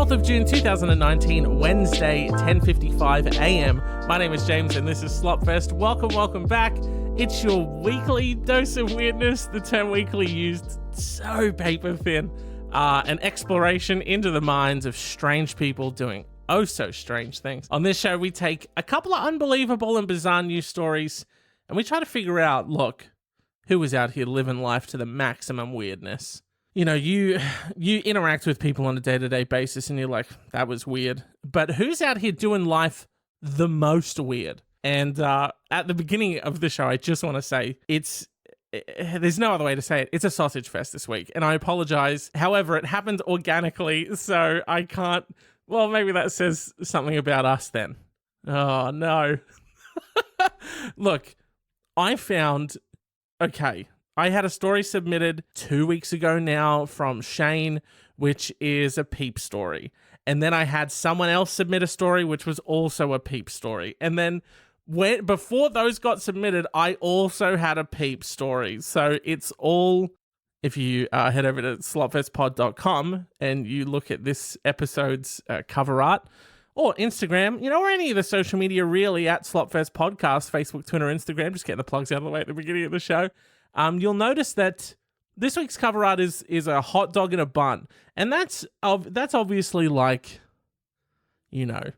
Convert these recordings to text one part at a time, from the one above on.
12th of June 2019, Wednesday, 10:55 a.m. My name is James and this is Slopfest. Welcome back. It's your weekly dose of weirdness. The term weekly used so paper thin. An exploration into the minds of strange people doing oh so strange things. On this show, we take a couple of unbelievable and bizarre news stories and we try to figure out, look, who is out here living life to the maximum weirdness? You know, you interact with people on a day-to-day basis and you're like, that was weird. But who's out here doing life the most weird? And at the beginning of the show, I just want to say there's no other way to say it. It's a sausage fest this week. And I apologize. However, it happened organically, so I can't. Well, maybe that says something about us then. Oh, no. Look, I had a story submitted 2 weeks ago now from Shane, which is a peep story. And then I had someone else submit a story, which was also a peep story. And then before those got submitted, I also had a peep story. So it's all, if you head over to slopfestpod.com and you look at this episode's cover art, or Instagram, or any of the social media really at Slopfest Podcast, Facebook, Twitter, Instagram, just getting the plugs out of the way at the beginning of the show. You'll notice that this week's cover art is a hot dog in a bun. And that's obviously like, you know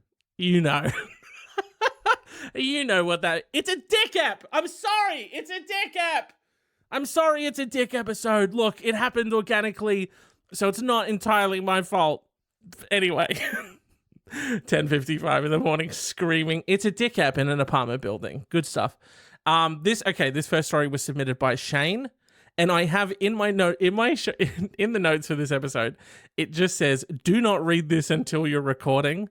what it's a dick ep. I'm sorry. It's a dick ep. I'm sorry. It's a dick episode. Look, it happened organically, so it's not entirely my fault. Anyway, 10:55 in the morning, screaming. It's a dick ep in an apartment building. Good stuff. This first story was submitted by Shane, and I have in the notes for this episode, it just says, "Do not read this until you're recording,"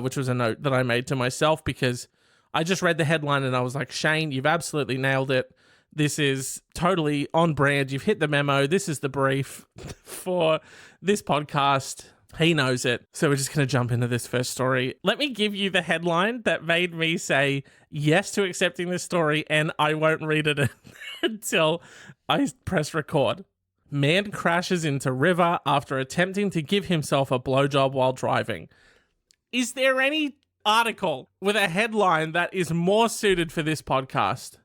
which was a note that I made to myself because I just read the headline and I was like, Shane, you've absolutely nailed it. This is totally on brand. You've hit the memo. This is the brief for this podcast. He knows it. So we're just going to jump into this first story. Let me give you the headline that made me say yes to accepting this story, and I won't read it until I press record. Man crashes into river after attempting to give himself a blowjob while driving. Is there any article with a headline that is more suited for this podcast?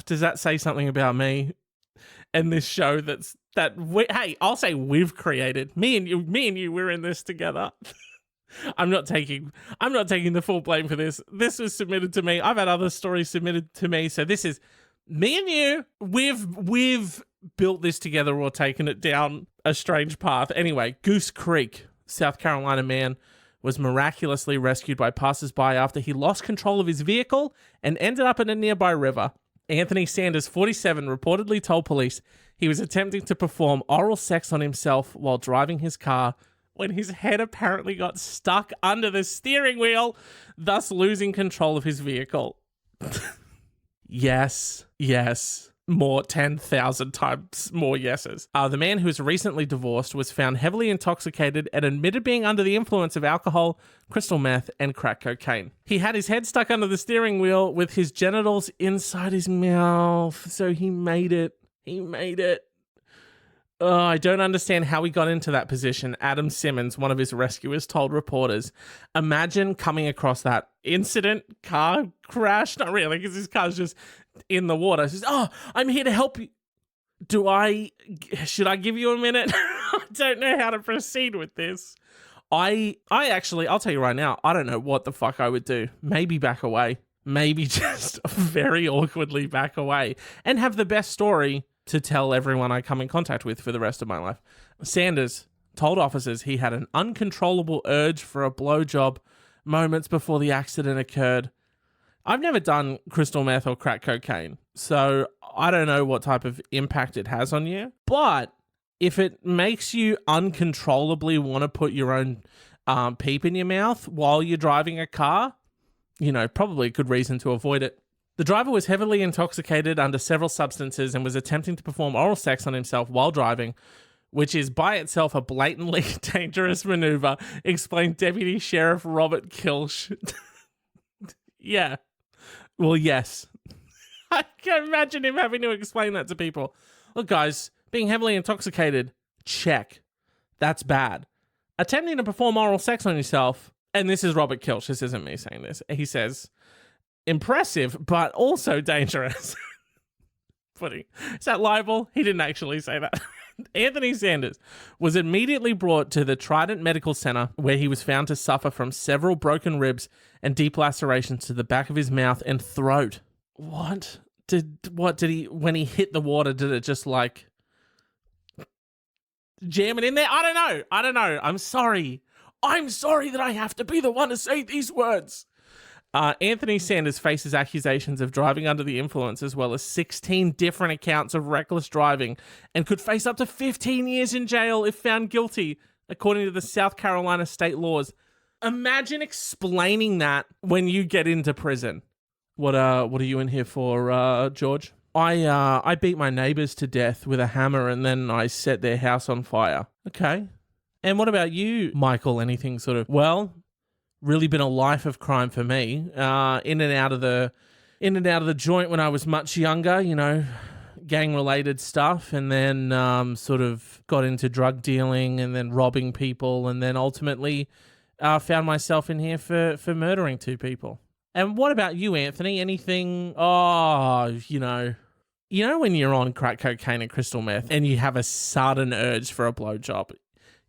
Does that say something about me and this show I'll say we've created. Me and you, we're in this together. I'm not taking the full blame for this. This was submitted to me. I've had other stories submitted to me. So this is me and you. We've built this together or taken it down a strange path. Anyway, Goose Creek, South Carolina man was miraculously rescued by passers-by after he lost control of his vehicle and ended up in a nearby river. Anthony Sanders, 47, reportedly told police he was attempting to perform oral sex on himself while driving his car when his head apparently got stuck under the steering wheel, thus losing control of his vehicle. Yes. More 10,000 times more yeses. The man who was recently divorced was found heavily intoxicated and admitted being under the influence of alcohol, crystal meth, and crack cocaine. He had his head stuck under the steering wheel with his genitals inside his mouth, so he made it. Oh, I don't understand how he got into that position, Adam Simmons, one of his rescuers, told reporters. Imagine coming across that incident, car crash. Not really, because his car's just in the water. He says, I'm here to help you. Should I give you a minute? I don't know how to proceed with this. I'll tell you right now, I don't know what the fuck I would do. Maybe back away. Maybe just very awkwardly back away and have the best story to tell everyone I come in contact with for the rest of my life. Sanders told officers he had an uncontrollable urge for a blowjob moments before the accident occurred. I've never done crystal meth or crack cocaine, so I don't know what type of impact it has on you. But if it makes you uncontrollably want to put your own peep in your mouth while you're driving a car, probably a good reason to avoid it. The driver was heavily intoxicated under several substances and was attempting to perform oral sex on himself while driving, which is by itself a blatantly dangerous maneuver, explained Deputy Sheriff Robert Kilsh. Yeah. Well, yes. I can imagine him having to explain that to people. Look, guys, being heavily intoxicated, check. That's bad. attempting to perform oral sex on yourself, and this is Robert Kilch, this isn't me saying this, he says, impressive, but also dangerous. Funny. Is that libel? He didn't actually say that. Anthony Sanders was immediately brought to the Trident Medical Center, where he was found to suffer from several broken ribs and deep lacerations to the back of his mouth and throat. What did he, when he hit the water, did it just like jam it in there? I don't know. I'm sorry that I have to be the one to say these words. Anthony Sanders faces accusations of driving under the influence, as well as 16 different accounts of reckless driving, and could face up to 15 years in jail if found guilty, according to the South Carolina state laws. Imagine explaining that when you get into prison. What are you in here for, George? I beat my neighbors to death with a hammer, and then I set their house on fire. Okay. And what about you, Michael? Anything sort of, well, really been a life of crime for me. In and out of the joint when I was much younger, you know, gang related stuff, and then sort of got into drug dealing and then robbing people, and then ultimately found myself in here for murdering 2 people. And what about you, Anthony? Anything? Oh, you know when you're on crack cocaine and crystal meth and you have a sudden urge for a blowjob.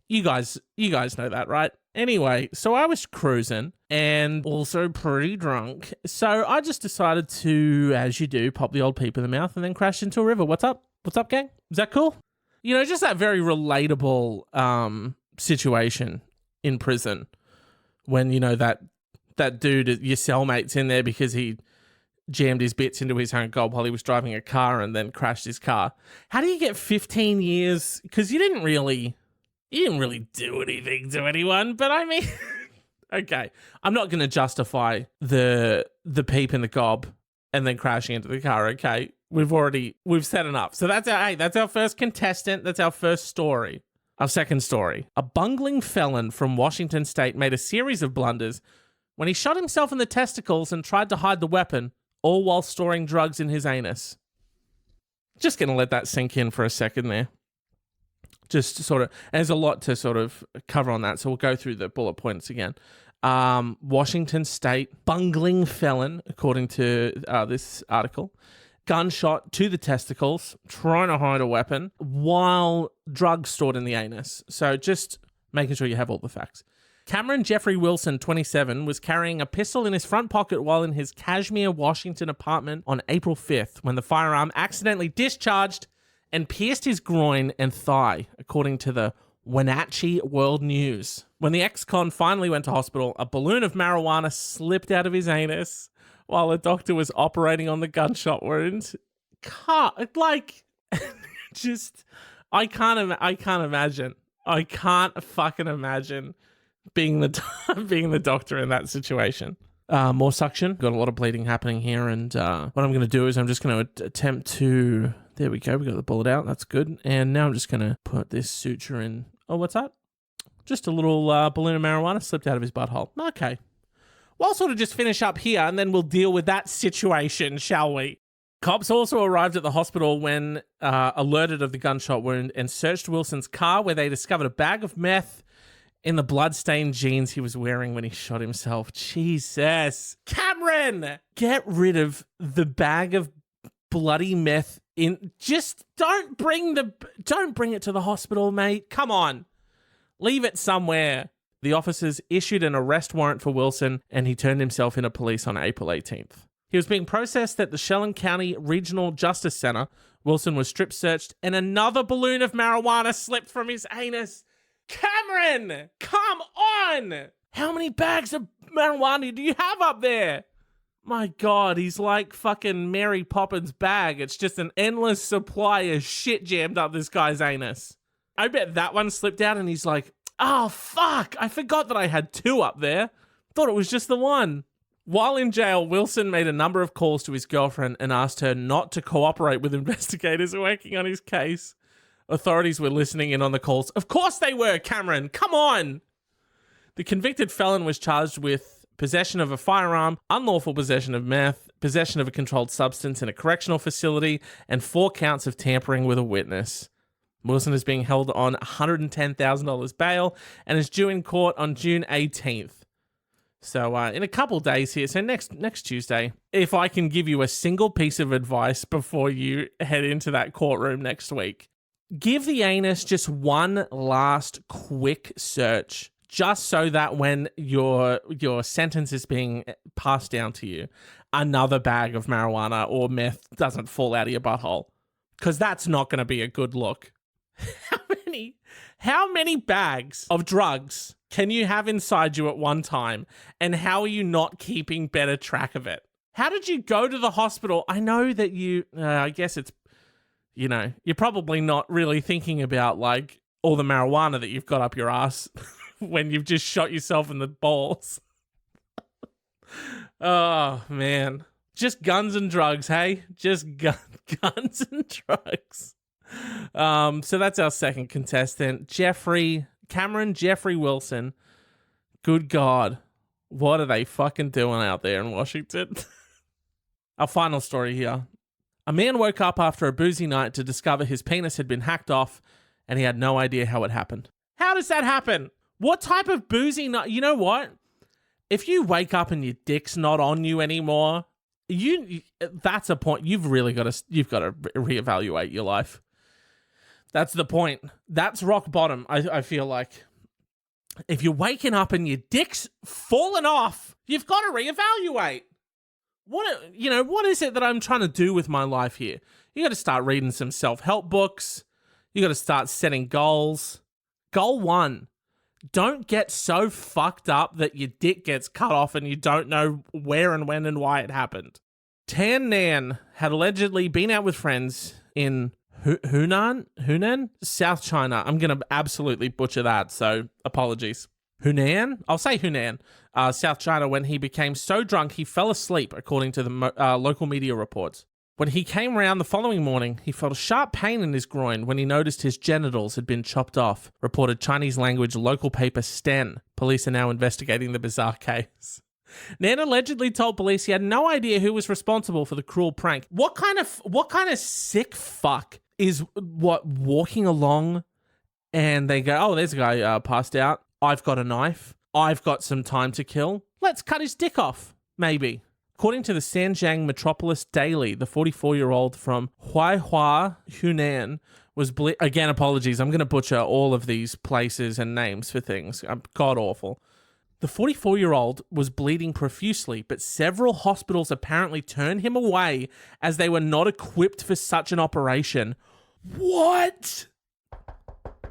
You guys know that, right? Anyway, so I was cruising and also pretty drunk. So I just decided to, as you do, pop the old peep in the mouth and then crash into a river. What's up? What's up, gang? Is that cool? You know, just that very relatable situation in prison when, you know, that dude, your cellmate's in there because he jammed his bits into his own gob while he was driving a car and then crashed his car. How do you get 15 years? Because you didn't really do anything to anyone, but I mean, okay, I'm not going to justify the peep in the gob and then crashing into the car, okay? We've set enough. So that's our first contestant. That's our first story. Our second story. A bungling felon from Washington State made a series of blunders when he shot himself in the testicles and tried to hide the weapon, all while storing drugs in his anus. Just going to let that sink in for a second there. Just sort of, there's a lot to sort of cover on that, so we'll go through the bullet points again. Washington State, bungling felon, according to this article, gunshot to the testicles, trying to hide a weapon, while drugs stored in the anus. So just making sure you have all the facts. Cameron Jeffrey Wilson, 27, was carrying a pistol in his front pocket while in his Kashmere, Washington apartment on April 5th, when the firearm accidentally discharged and pierced his groin and thigh, according to the Wenatchee World News. When the ex-con finally went to hospital, a balloon of marijuana slipped out of his anus while a doctor was operating on the gunshot wound. I can't imagine. I can't fucking imagine being the doctor in that situation. More suction. Got a lot of bleeding happening here, and what I'm going to do is I'm just going to attempt to... There we go. We got the bullet out. That's good. And now I'm just going to put this suture in. Oh, what's that? Just a little balloon of marijuana slipped out of his butthole. Okay. Well, I'll sort of just finish up here, and then we'll deal with that situation, shall we? Cops also arrived at the hospital when alerted of the gunshot wound and searched Wilson's car, where they discovered a bag of meth in the blood-stained jeans he was wearing when he shot himself. Jesus. Cameron! Get rid of the bag of bloody meth in. Just don't bring it to the hospital, mate. Come on. Leave it somewhere. The officers issued an arrest warrant for Wilson, and he turned himself into police on April 18th. He was being processed at the Chelan County Regional Justice Center. Wilson was strip searched, and another balloon of marijuana slipped from his anus. Cameron, come on! How many bags of marijuana do you have up there? My God, he's like fucking Mary Poppins' bag. It's just an endless supply of shit jammed up this guy's anus. I bet that one slipped out and he's like, oh, fuck, I forgot that I had 2 up there. Thought it was just the one. While in jail, Wilson made a number of calls to his girlfriend and asked her not to cooperate with investigators working on his case. Authorities were listening in on the calls. Of course they were, Cameron. Come on. The convicted felon was charged with possession of a firearm, unlawful possession of meth, possession of a controlled substance in a correctional facility, and 4 counts of tampering with a witness. Wilson is being held on $110,000 bail and is due in court on June 18th. So in a couple days here, so next Tuesday, if I can give you a single piece of advice before you head into that courtroom next week, give the anus just one last quick search, just so that when your sentence is being passed down to you, another bag of marijuana or meth doesn't fall out of your butthole, because that's not going to be a good look. How many bags of drugs can you have inside you at one time, and how are you not keeping better track of it? How did you go to the hospital? I know that I guess it's, you're probably not really thinking about like all the marijuana that you've got up your ass when you've just shot yourself in the balls. Oh, man. Just guns and drugs, hey? Just guns and drugs. So that's our second contestant, Cameron Jeffrey Wilson. Good God. What are they fucking doing out there in Washington? Our final story here. A man woke up after a boozy night to discover his penis had been hacked off, and he had no idea how it happened. How does that happen? What type of boozy night? You know what? If you wake up and your dick's not on you anymore, that's a point. You've got to reevaluate your life. That's the point. That's rock bottom, I feel like. If you're waking up and your dick's fallen off, you've got to reevaluate. What is it that I'm trying to do with my life here? You got to start reading some self-help books. You got to start setting goals. Goal 1, don't get so fucked up that your dick gets cut off and you don't know where and when and why it happened. Tan Nan had allegedly been out with friends in Hunan, South China. I'm going to absolutely butcher that, so apologies. Hunan? I'll say Hunan, South China, when he became so drunk he fell asleep, according to the local media reports. When he came around the following morning, he felt a sharp pain in his groin when he noticed his genitals had been chopped off, reported Chinese language local paper Sten. Police are now investigating the bizarre case. Nan allegedly told police he had no idea who was responsible for the cruel prank. What kind of sick fuck is walking along and they go, oh, there's a guy passed out. I've got a knife. I've got some time to kill. Let's cut his dick off, maybe. According to the Sanjiang Metropolis Daily, the 44-year-old from Huaihua, Hunan, was again, apologies, I'm going to butcher all of these places and names for things. I'm god-awful. The 44-year-old was bleeding profusely, but several hospitals apparently turned him away as they were not equipped for such an operation. What?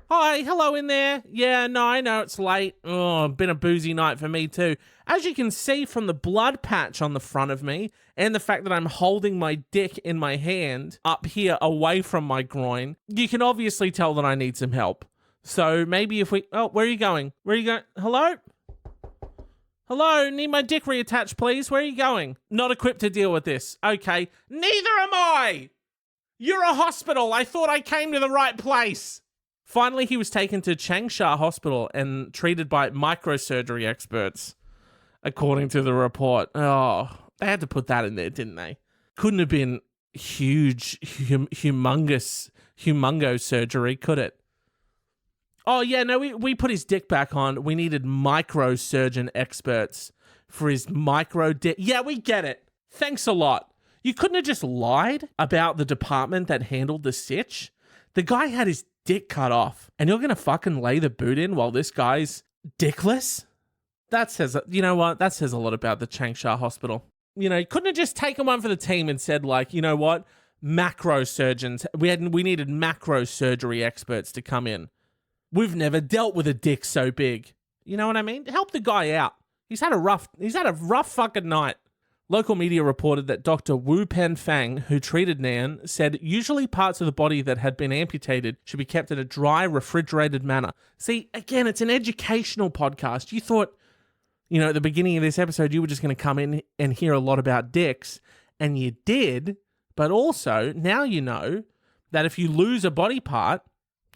Hi, hello in there. Yeah, no, I know it's late. Oh, been a boozy night for me too. As you can see from the blood patch on the front of me and the fact that I'm holding my dick in my hand up here away from my groin, you can obviously tell that I need some help. So maybe if we... Oh, where are you going? Where are you going? Hello? Hello, need my dick reattached, please. Where are you going? Not equipped to deal with this. Okay. Neither am I! You're a hospital. I thought I came to the right place. Finally, he was taken to Changsha Hospital and treated by microsurgery experts, according to the report. Oh, they had to put that in there, didn't they? Couldn't have been humongo surgery, could it? Oh, yeah, no, we put his dick back on. We needed microsurgeon experts for his micro dick. Yeah, we get it. Thanks a lot. You couldn't have just lied about the department that handled the sitch? The guy had his dick cut off, and you're gonna fucking lay the boot in while this guy's dickless? That says, you know what? That says a lot about the Changsha Hospital. You know, you couldn't have just taken one for the team and said, like, you know what? Macro surgeons. We needed macro surgery experts to come in. We've never dealt with a dick so big. You know what I mean? Help the guy out. He's had a rough fucking night. Local media reported that Dr. Wu Pen Fang, who treated Nan, said usually parts of the body that had been amputated should be kept in a dry, refrigerated manner. See, again, it's an educational podcast. You thought, you know, at the beginning of this episode, you were just going to come in and hear a lot about dicks, and you did, but also now you know that if you lose a body part,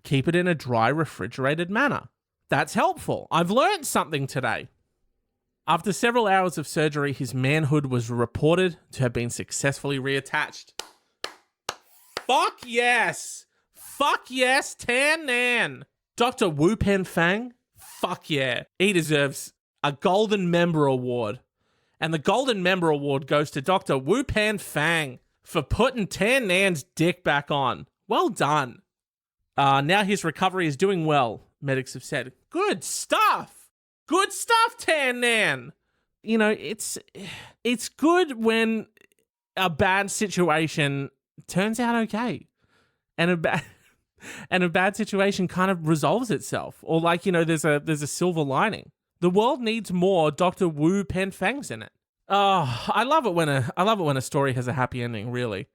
keep it in a dry, refrigerated manner. That's helpful. I've learned something today. After several hours of surgery, his manhood was reported to have been successfully reattached. Fuck yes! Fuck yes, Tan Nan. Dr. Wu Pen Fang, fuck yeah. He deserves a Golden Member Award. And the Golden Member Award goes to Dr. Wu Pen Fang for putting Tan Nan's dick back on. Well done. Now his recovery is doing well, medics have said. Good stuff. Good stuff, Tan Nan. You know, it's good when a bad situation turns out okay. And a bad situation kind of resolves itself. Or like, you know, there's a silver lining. The world needs more Dr. Wu Pen Fangs in it. Oh, I love it when a story has a happy ending, really.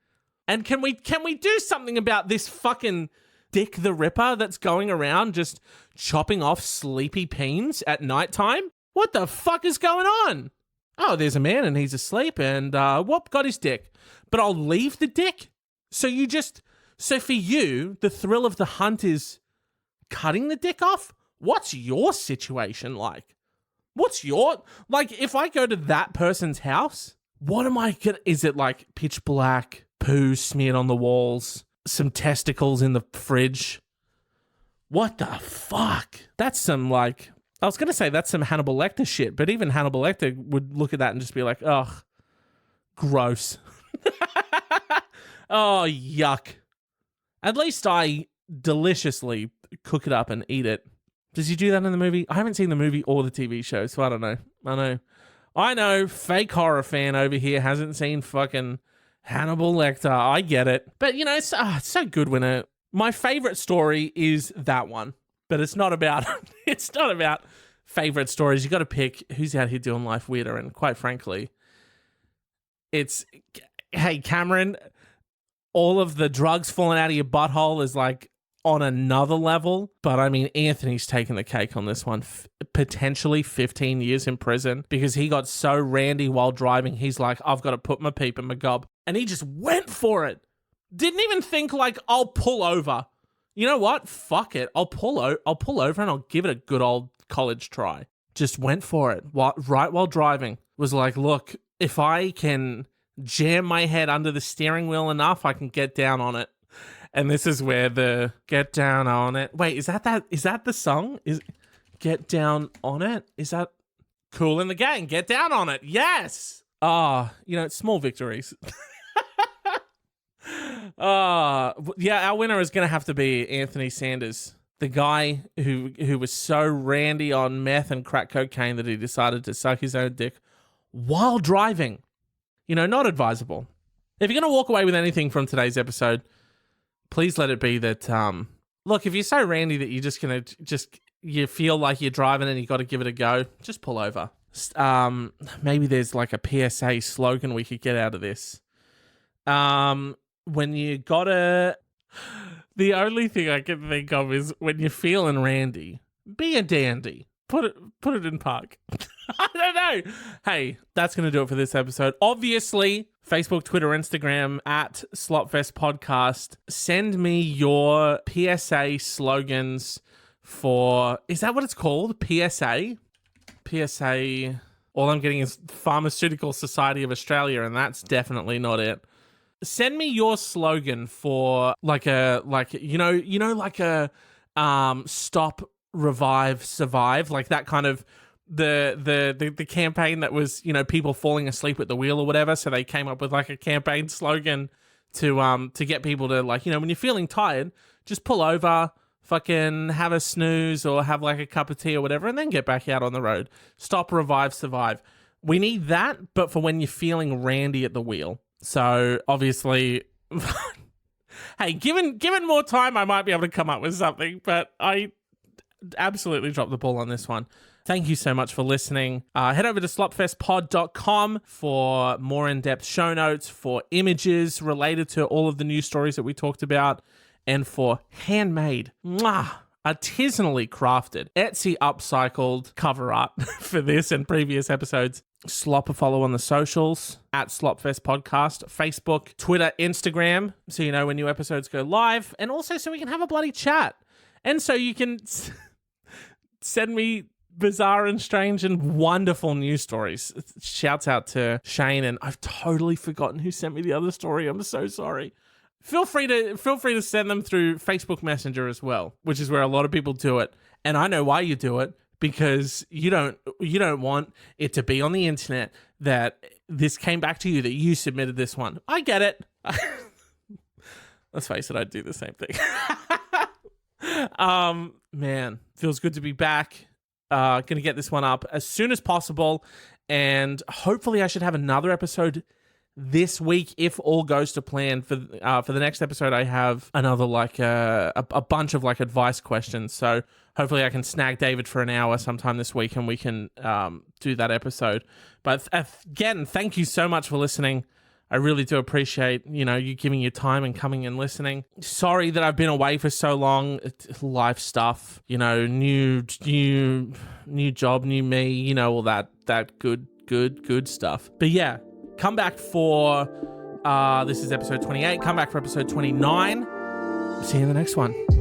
And can we do something about this fucking Dick the Ripper that's going around just chopping off sleepy peens at nighttime? What the fuck is going on? Oh, there's a man and he's asleep and whoop, got his dick. But I'll leave the dick? So for you, the thrill of the hunt is cutting the dick off? What's your situation like? If I go to that person's house, what am I gonna, is it like pitch black, poo smeared on the walls, some testicles in the fridge? What the fuck? That's some I was gonna say that's some Hannibal Lecter shit, but even Hannibal Lecter would look at that and just be like, ugh, gross. Oh, yuck. At least I deliciously cook it up and eat it. Does he do that in the movie? I haven't seen the movie or the TV show, so I don't know. I know, fake horror fan over here hasn't seen fucking Hannibal Lecter. I get it. But, you know, it's so good when my favorite story is that one. But it's not about favorite stories. You got to pick who's out here doing life weirder. And quite frankly, it's, hey, Cameron, all of the drugs falling out of your butthole is like on another level. But I mean, Anthony's taking the cake on this one. Potentially 15 years in prison because he got so randy while driving. He's like, I've got to put my peep in my gob. And he just went for it. Didn't even think like, I'll pull over. You know what? Fuck it. I'll pull over and I'll give it a good old college try. Just went for it right while driving. Was like, look, if I can jam my head under the steering wheel enough, I can get down on it. And this is where the get down on it. Wait, is that the song? Is get down on it? Is that Cool in the Gang? Get down on it. Yes. You know, it's small victories. Yeah, our winner is going to have to be Anthony Sanders, the guy who was so randy on meth and crack cocaine that he decided to suck his own dick while driving. You know, not advisable. If you're going to walk away with anything from today's episode, please let it be that, look, if you're so randy that you're just going to you feel like you're driving and you got to give it a go, just pull over. Maybe there's like a PSA slogan we could get out of this. When you gotta, the only thing I can think of is when you're feeling randy, be a dandy. Put it in park. I don't know. Hey, that's going to do it for this episode. Obviously, Facebook, Twitter, Instagram, at Slopfest Podcast. Send me your PSA slogans for, is that what it's called? PSA? PSA. All I'm getting is Pharmaceutical Society of Australia, and that's definitely not it. Send me your slogan for like a stop, revive, survive, like that kind of the campaign that was, you know, people falling asleep at the wheel or whatever. So they came up with like a campaign slogan to get people to, like, you know, when you're feeling tired, just pull over, fucking have a snooze or have like a cup of tea or whatever, and then get back out on the road. Stop, revive, survive. We need that, but for when you're feeling randy at the wheel. So obviously, hey, given more time, I might be able to come up with something, but I absolutely dropped the ball on this one. Thank you so much for listening. Head over to slopfestpod.com for more in-depth show notes, for images related to all of the news stories that we talked about, and for handmade, artisanally crafted, Etsy upcycled cover art for this and previous episodes. Slop a follow on the socials at Slopfest Podcast, Facebook, Twitter, Instagram, so you know when new episodes go live, and also so we can have a bloody chat. And so you can send me bizarre and strange and wonderful news stories. Shouts out to Shane, and I've totally forgotten who sent me the other story. I'm so sorry. feel free to send them through Facebook Messenger as well, which is where a lot of people do it. And I know why you do it, because you don't want it to be on the internet that this came back to you, that you submitted this one. I get it. Let's face it, I'd do the same thing. Man, feels good to be back. Gonna get this one up as soon as possible, and hopefully I should have another episode this week if all goes to plan. For the next episode, I have another a bunch of advice questions. So hopefully I can snag David for an hour sometime this week, and we can do that episode. But again, thank you so much for listening. I really do appreciate, you giving your time and coming and listening. Sorry that I've been away for so long. It's life stuff, new job, new me, all that good stuff. But yeah, come back for, this is episode 28. Come back for episode 29. See you in the next one.